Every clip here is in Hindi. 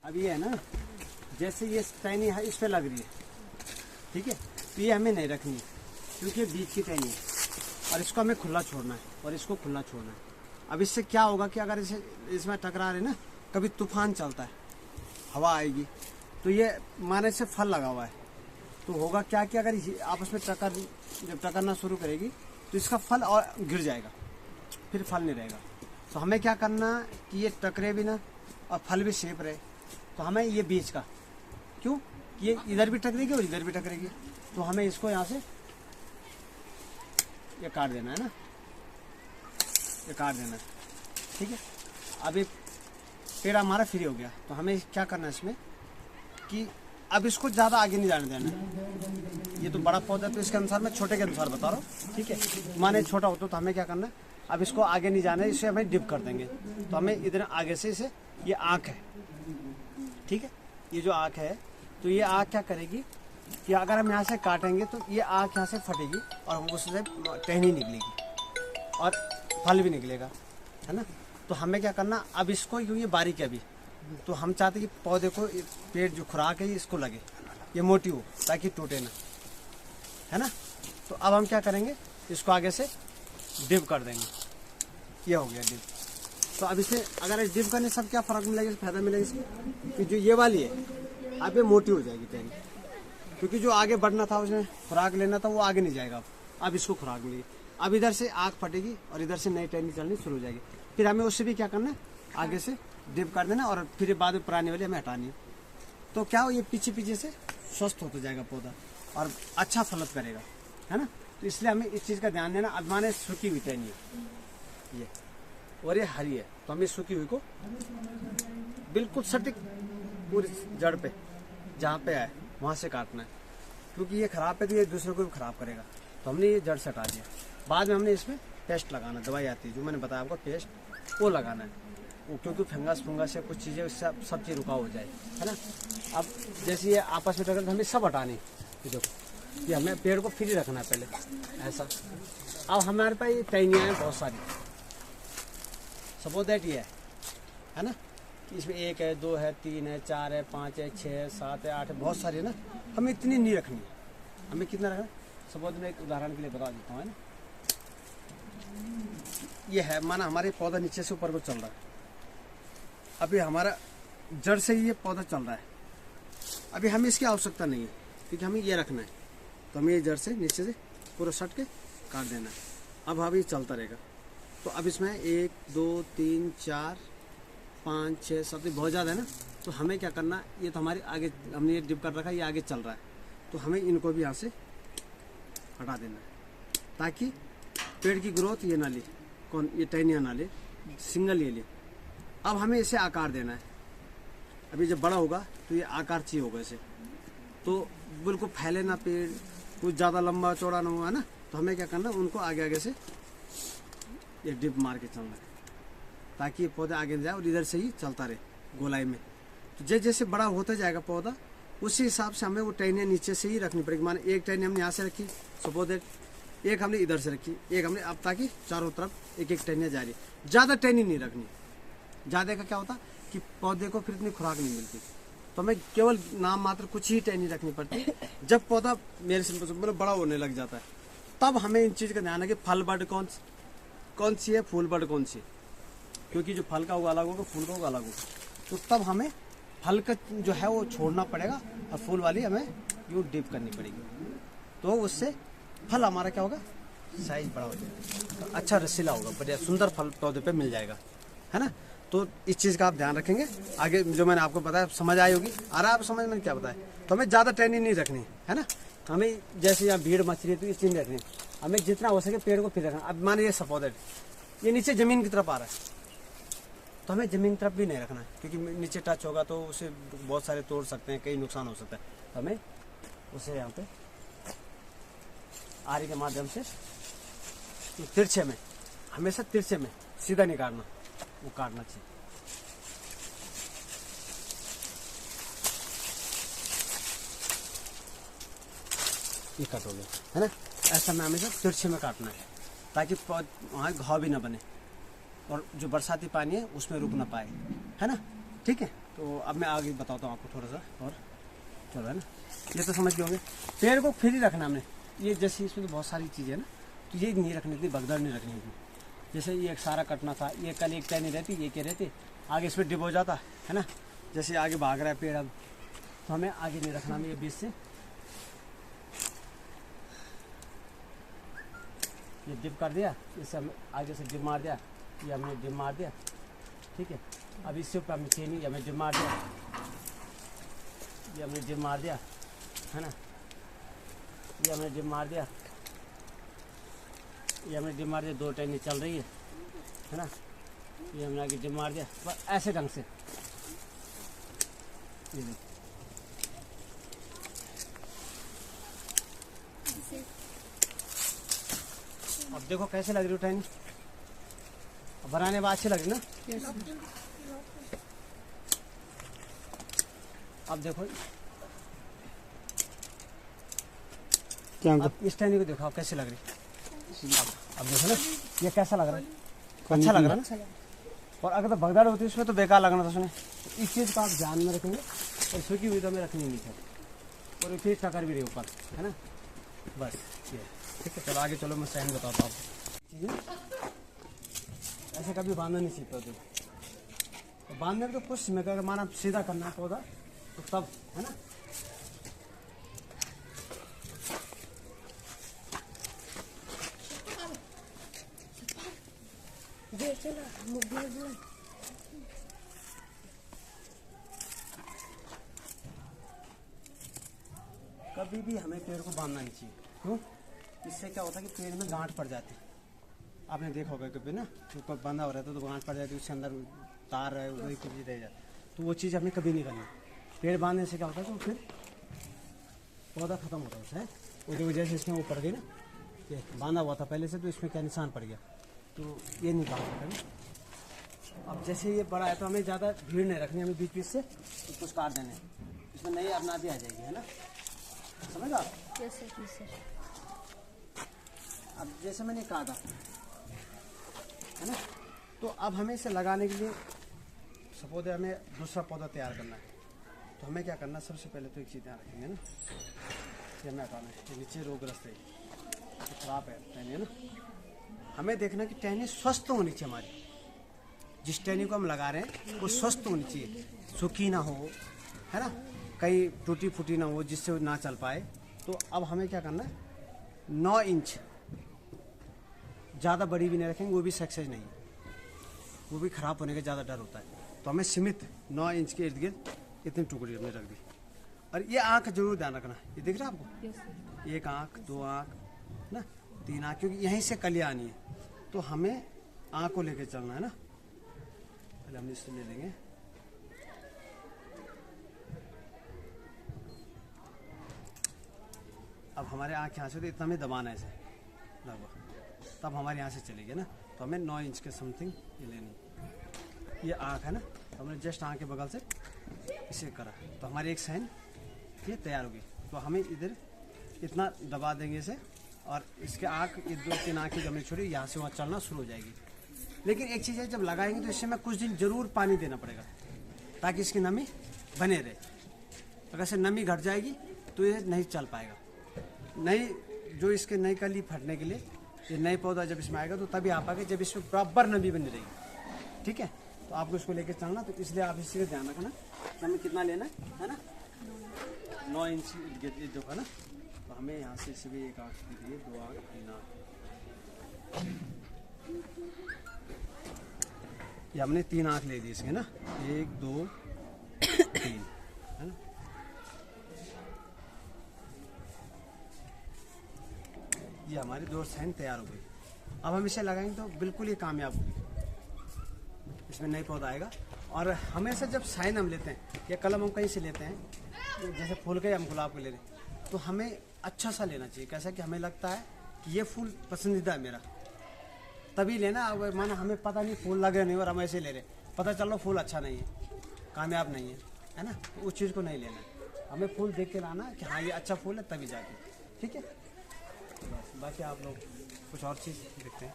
अब ये है ना, जैसे ये टहनी है इस पे लग रही है, ठीक है, तो ये हमें नहीं रखनी है क्योंकि बीच की टहनी है और इसको हमें खुला छोड़ना है और इसको खुला छोड़ना है। अब इससे क्या होगा कि अगर इसे इसमें टकरा रहे ना, कभी तूफान चलता है, हवा आएगी, तो ये माने से फल लगा हुआ है, तो होगा क्या कि अगर आपस में जब टकरना शुरू करेगी तो इसका फल और गिर जाएगा, फिर फल नहीं रहेगा। तो हमें क्या करना कि ये टकरे भी ना और फल भी सेफ रहे, तो हमें ये बीच का, क्यों, ये इधर भी टकरेगी और इधर भी टकरेगी, तो हमें इसको यहाँ से ये काट देना है ना, ये काट देना है, ठीक है। अब ये पेड़ हमारा फ्री हो गया, तो हमें क्या करना है इसमें कि अब इसको ज़्यादा आगे नहीं जाने देना। ये तो बड़ा पौधा, तो इसके अनुसार मैं छोटे के अनुसार बता रहा हूँ, ठीक है। माने छोटा होता तो हमें क्या करना है, अब इसको आगे नहीं जाना है, इसे हमें डिप कर देंगे। तो हमें इधर आगे से इसे, ये आँख है, ठीक है, ये जो आँख है, तो ये आँख क्या करेगी कि अगर हम यहाँ से काटेंगे तो ये आँख यहाँ से फटेगी और उससे टहनी निकलेगी और फल भी निकलेगा, है ना। तो हमें क्या करना, अब इसको, क्योंकि ये बारीक है अभी, तो हम चाहते हैं कि पौधे को पेड़ जो खुराक है इसको लगे, ये मोटी हो ताकि टूटे ना, है ना। तो अब हम क्या करेंगे, इसको आगे से डिप कर देंगे, ये हो गया डिप। तो अब इसे अगर इस डिप करने सब क्या फ़र्क मिलेगा, फायदा मिलेगा इसमें कि जो ये वाली है अब ये मोटी हो जाएगी टहनी, क्योंकि जो आगे बढ़ना था उसमें खुराक लेना था वो आगे नहीं जाएगा। अब इसको खुराक मिलेगी, अब इधर से आँख फटेगी और इधर से नई टहनी चलनी शुरू हो जाएगी। फिर हमें उससे भी क्या करना है, आगे से डिप कर देना और फिर बाद में पुरानी वाली हमें हटानी है। तो क्या हो, ये पीछे पीछे से स्वस्थ होता जाएगा पौधा और अच्छा फलत करेगा, है ना। तो इसलिए हमें इस चीज़ का ध्यान देना। अब माने सूखी हुई टहनी है ये, और ये हरी है, तो हमें सूखी हुई को बिल्कुल सटीक पूरी जड़ पे जहाँ पे आए वहाँ से काटना है, क्योंकि ये खराब है तो ये दूसरे को भी खराब करेगा। तो हमने ये जड़ से हटा दिया। बाद में हमने इसमें पेस्ट लगाना, दवाई आती है जो मैंने बताया आपको, पेस्ट वो लगाना है, वो क्योंकि फंगस या कुछ चीज़ें उससे सब चीज़ रुका हो जाए, है ना। अब जैसे ये आपस में टक्कर तो हमें सब हटानी, देखो ये हमें पेड़ को फ्री रखना है पहले ऐसा। अब हमारे पास ये टहनियाँ हैं बहुत सारी, सपोज दैट ये है ना, इसमें 1 है, 2 है, 3 है, 4 है, 5 है, 6 है, 7 है, 8 है, बहुत सारी है ना। हमें इतनी नहीं रखनी, हमें कितना रखना है, सपोज मैं एक उदाहरण के लिए बता देता हूँ, है ना। ये है, माना हमारे पौधा नीचे से ऊपर को चल रहा है, अभी हमारा जड़ से ही ये पौधा चल रहा है, अभी हमें इसकी आवश्यकता नहीं है क्योंकि हमें ये रखना है। तो हमें ये जड़ से नीचे से पूरा सट के काट देना है। अब अभी चलता रहेगा। तो अब इसमें 1 2 3 4 5 6 7 बहुत ज़्यादा है ना। तो हमें क्या करना, ये तो हमारे आगे हमने ये डिप कर रखा है, ये आगे चल रहा है, तो हमें इनको भी यहाँ से हटा देना है ताकि पेड़ की ग्रोथ ये ना ले, कौन ये टहनियाँ ना ले, सिंगल ये ले। अब हमें इसे आकार देना है। अभी जब बड़ा होगा तो ये आकार चाहिए होगा इसे, तो बिल्कुल फैले ना पेड़, कुछ ज़्यादा लंबा चौड़ा ना हुआ ना। तो हमें क्या करना, उनको आगे आगे से ये डिप मार के चलना है ताकि ये पौधा आगे जाए और इधर से ही चलता रहे गोलाई में। तो जैसे जैसे बड़ा होता जाएगा पौधा, उसी हिसाब से हमें वो टहनियाँ नीचे से ही रखनी पड़ेगी। माने एक टहनी हमने यहाँ से रखी, सपोज दैट एक हमने इधर से रखी, एक हमने, अब ताकि चारों तरफ एक एक टहनियाँ जा रही। ज़्यादा टहनी नहीं रखनी, ज़्यादा का क्या होता कि पौधे को फिर इतनी खुराक नहीं मिलती। तो हमें केवल नाम मात्र कुछ ही टहनी रखनी पड़ती। जब पौधा मेरे से मतलब बड़ा होने लग जाता है, तब हमें इन चीज़ का ध्यान है कि फल बड कौन सी है, फूल बड कौन सी है, क्योंकि जो फल का होगा अलग होगा, फूल का होगा अलग होगा। तो तब हमें फल का जो है वो छोड़ना पड़ेगा और फूल वाली हमें यूँ डिप करनी पड़ेगी। तो उससे फल हमारा क्या होगा, साइज बड़ा हो जाएगा, तो अच्छा रसीला होगा, बढ़िया सुंदर फल पौधे पे मिल जाएगा, है ना। तो इस चीज़ का आप ध्यान रखेंगे। आगे जो मैंने आपको बताया समझ आई होगी। आ रहा है आप समझ में क्या बताया। तो हमें ज़्यादा टहनी नहीं रखनी है ना। हमें जैसे यहाँ भीड़ मच रही है तो इस चीज़ नहीं रखनी, हमें जितना हो सके पेड़ को फिर रखना। अब माने ये सपोज ये नीचे ज़मीन की तरफ आ रहा है, तो हमें ज़मीन की तरफ भी नहीं रखना है, क्योंकि नीचे टच होगा तो उसे बहुत सारे तोड़ सकते हैं, कई नुकसान हो सकता है। तो हमें उसे यहाँ पे आरी के माध्यम से तिरछे में, हमेशा तिरछे में सीधा नहीं काटना, वो काटना चाहिए। ये कट हो गया, है ना। ऐसा में हमेशा तिरछे में काटना है ताकि वहाँ घाव भी ना बने और जो बरसाती पानी है उसमें रुक ना पाए, है ना। ठीक है। तो अब मैं आगे बताता हूँ आपको थोड़ा सा और चलो, है ना। ये तो समझ गए होंगे। पेड़ को फिर ही रखना हमने, ये जैसे इसमें तो बहुत सारी चीज़ें है ना, तो ये नहीं रखनी थी, भगदड़ नहीं रखनी थी। जैसे ये एक सारा कटना था, ये कल एक टहनी रहती, ये क्या रहती, आगे इस पर डिप हो जाता है ना। जैसे आगे भाग रहा है पेड़ अब, तो हमें आगे नहीं रखना, हमें ये बीच से ये डिप कर दिया, इससे हम आगे से डिप मार दिया, ये हमने डिप मार दिया, ठीक है। अब इससे ऊपर हमने चेनी हमें डिप मार दिया, ये हमने डिप मार दिया, है ना। ये हमने डिप मार दिया, ये हमने डिप मार दिया, 2 टहनी चल रही है ना। ये हमने आगे डिप मार दिया, बस ऐसे ढंग से। ये देखो, अब देखो कैसे लग रही हो टहनी, बनाने में अच्छी लग रही ना। अब देखो, अब इस टहनी को देखो आप कैसे लग रही। अब देखो ना, ये कैसा लग रहा है, अच्छा लग रहा है ना। और अगर तो भगदड़ होती है इसमें तो बेकार लगना था सुने। तो इस चीज़ को आप ध्यान में रखेंगे, और सूखी हुई तो हमें रखनी नहीं चाहिए, और फिर टक्कर भी रही ऊपर, है ना। बस ये ठीक है। चलो आगे चलो, मैं सहन बताता हूँ आपको। ठीक है, ऐसे कभी बांधना नहीं सीखता तो बांधने में तो कुछ में अगर माना सीधा करना है पौधा तो तब, है ना। कभी भी हमें पेड़ को बांधना नहीं चाहिए। क्यों? इससे क्या होता है कि पेड़ में गांठ पड़ जाती है। आपने देखा होगा कभी ना, ऊपर बंधा हो रहता है तो गांठ पड़ जाती है, उसके अंदर तार है वही कुछ रह जाता है। तो वो चीज़ हमें कभी नहीं करनी। पेड़ बांधने से क्या होता है तो फिर पौधा खत्म होता है उससे। उसकी वजह से इसमें वो पड़ गई ना, ये बांधा हुआ था पहले से, तो इसमें क्या निशान पड़ गया, तो ये नहीं बांध सकते। अब जैसे ये बड़ा है तो हमें ज़्यादा भीड़ नहीं रखनी, हमें बीच बीच से कुछ काट देने, इसमें नई अपना भी आ जाएगी, है ना। समझ आप? अब जैसे मैंने कहा था, है ना। तो अब हमें इसे लगाने के लिए सपोज हमें दूसरा पौधा तैयार करना है, तो हमें क्या करना है, सबसे पहले तो एक चीज़ ध्यान रखेंगे ना, ये हमें हटाना है, ये नीचे रोगग्रस्त है, खराब है टहनी, है ना। हमें देखना कि टहनी स्वस्थ होनी चाहिए हमारी, जिस टहनी को हम लगा रहे हैं वो स्वस्थ होनी चाहिए, सूखी ना हो, है ना, कहीं टूटी फूटी ना हो जिससे वो ना चल पाए। तो अब हमें क्या करना है, 9 इंच, ज़्यादा बड़ी भी नहीं रखेंगे, वो भी सक्सेस नहीं है, वो भी ख़राब होने का ज़्यादा डर होता है। तो हमें सीमित 9 इंच के इर्द गिर्द इतनी टुकड़ी हमने रख दी। और ये आँख जरूर ध्यान रखना, ये दिख रहा है आपको, 1 आँख 2 आँख ना, 3 आँख, क्योंकि यहीं से कलियाँ आनी है, तो हमें आँख को लेके चलना है ना। पहले हम इससे ले लेंगे, अब हमारे आँख यहाँ से तो इतना में दबाना है इसे लगभग, तब हमारे यहाँ से चलेगी ना। तो हमें 9 इंच के समथिंग ये लेनी। ये आँख है ना, तो हमने जस्ट आँख के बगल से इसे करा, तो हमारी एक साइन ये तैयार होगी। तो हमें इधर इतना दबा देंगे इसे, और इसके आँख, ये 2-3 आँखें जब हमने छोड़ी, यहाँ से वहाँ चलना शुरू हो जाएगी। लेकिन एक चीज़ है, जब लगाएंगे तो इससे में कुछ दिन जरूर पानी देना पड़ेगा, ताकि इसकी नमी बने रहे। अगर से नमी घट जाएगी तो ये नहीं चल पाएगा। नई जो इसके नई कली फटने के लिए, ये नई पौधा जब इसमें आएगा तो तभी आ पाएगा जब इसमें प्रॉपर नमी बनी रहेगी। ठीक है, तो आपको इसको लेकर चलना, तो इसलिए आप इसी का ध्यान रखना कि हमें कितना लेना है ना, 9 इंच जो का ना। तो हमें यहाँ से इसे भी 1 आँख दीजिए, 2 आँख 3 आँख, ये हमने 3 आँख ले दी इसके ना, 1 2 3, है ना। ये हमारी 2 साइन तैयार हो गई। अब हम इसे लगाएंगे तो बिल्कुल ये कामयाब होगी, इसमें नई पौधा आएगा। और हमेशा जब साइन हम लेते हैं या कलम हम कहीं से लेते हैं, जैसे फूल के हम गुलाब के ले रहे हैं, तो हमें अच्छा सा लेना चाहिए, कैसा कि हमें लगता है कि ये फूल पसंदीदा है मेरा, तभी लेना। अब माना हमें पता नहीं फूल लगे नहीं और हम ऐसे ले रहे, पता चल रहा फूल अच्छा नहीं है, कामयाब नहीं है ना, तो उस चीज़ को नहीं लेना। हमें फूल देख के लाना कि हाँ ये अच्छा फूल है, तभी जाके। ठीक है, बस बाकी आप लोग कुछ और चीज़ देखते हैं।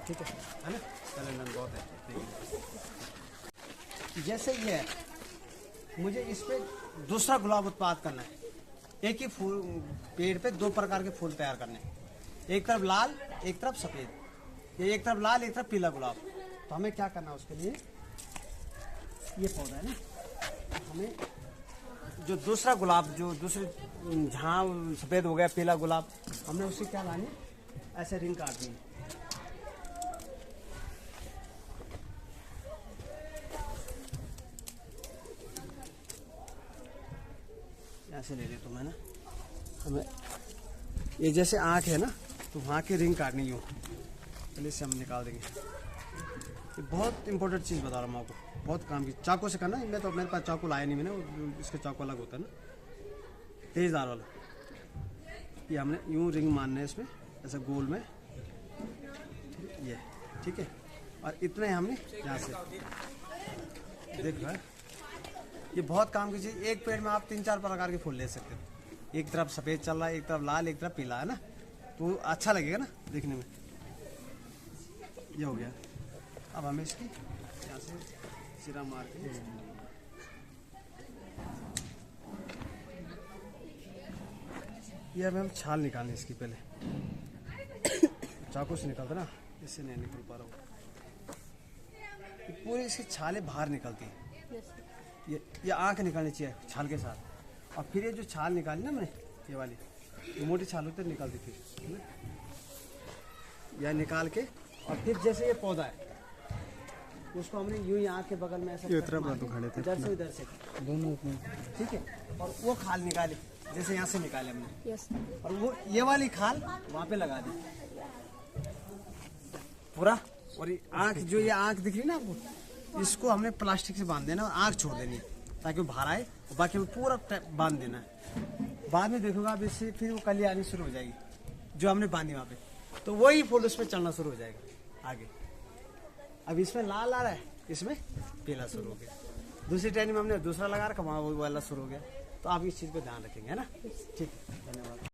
ठीक है ना, चलें बहुत है। जैसे ये है, मुझे इस पे दूसरा गुलाब उत्पाद करना है। एक ही फूल पेड़ पे दो प्रकार के फूल तैयार करने हैं, एक तरफ लाल एक तरफ सफेद, ये एक तरफ लाल एक तरफ पीला गुलाब। तो हमें क्या करना है उसके लिए, ये पौधा है ना, हमें जो दूसरा गुलाब, जो दूसरे जहाँ सफेद हो गया पीला गुलाब, हमने उससे क्या लानी, ऐसे रिंग काटनी है। ऐसे ले लेता हूँ मैं ना, हमें ये जैसे आँख है ना, तो वहाँ की रिंग काटनी यूँ, पहले से हम निकाल देंगे। ये बहुत इंपॉर्टेंट चीज़ बता रहा हूँ आपको, बहुत काम की। चाकू से करना, मैं तो मेरे पास चाकू लाया नहीं मैंने, इसका चाकू अलग होता है ना, तेज़दार वाला। ये हमने यूँ रिंग मारना है इसमें, ऐसा गोल में, ये ठीक है। और इतना ही हमने यहाँ से देख रहा है, ये बहुत काम की चीज़। एक पेड़ में आप 3-4 प्रकार के फूल ले सकते हो, एक तरफ सफ़ेद चल रहा है, एक तरफ लाल, एक तरफ पीला, है ना, तो अच्छा लगेगा ना देखने में। ये हो गया। अब हमें इसकी यहाँ से सिरा मार के ये हमें हम छाल निकालनी इसकी, पहले चाकू से निकालते ना, इससे नहीं निकल पा रहा हूँ। पूरी इसकी छालें बाहर निकलती है, ये आँख निकालनी चाहिए छाल के साथ। और फिर ये जो छाल निकाली ना मैंने, ये वाली, ये मोटी छाल होती है, निकालती फिर यह निकाल के, और फिर जैसे ये पौधा है उसको हमने यूं ही आँख के बगल में ऐसा इधर से इधर से दोनों, ठीक है। और वो खाल निकाली, जैसे यहाँ से निकाले हमने, और वो ये वाली खाल वहाँ पे लगा दी पूरा। और ये आँख, जो ये आँख दिख रही ना आपको, इसको हमने प्लास्टिक से बांध देना और आँख छोड़ देनी है ताकि वो बाहर आए, और बाकी वो पूरा बांध देना है। बाद में देखोगे आप, इससे फिर वो कली आनी शुरू हो जाएगी जो हमने बांधी वहाँ पे, तो वही फूल उस पर चढ़ना शुरू हो जाएगा आगे। अब इसमें लाल आ रहा है, इसमें पीला शुरू हो गया। दूसरी टहनी में हमने दूसरा लगा रखा, वहाँ वो वाला शुरू हो गया। तो आप इस चीज़ को ध्यान रखेंगे, है ना। ठीक है, धन्यवाद।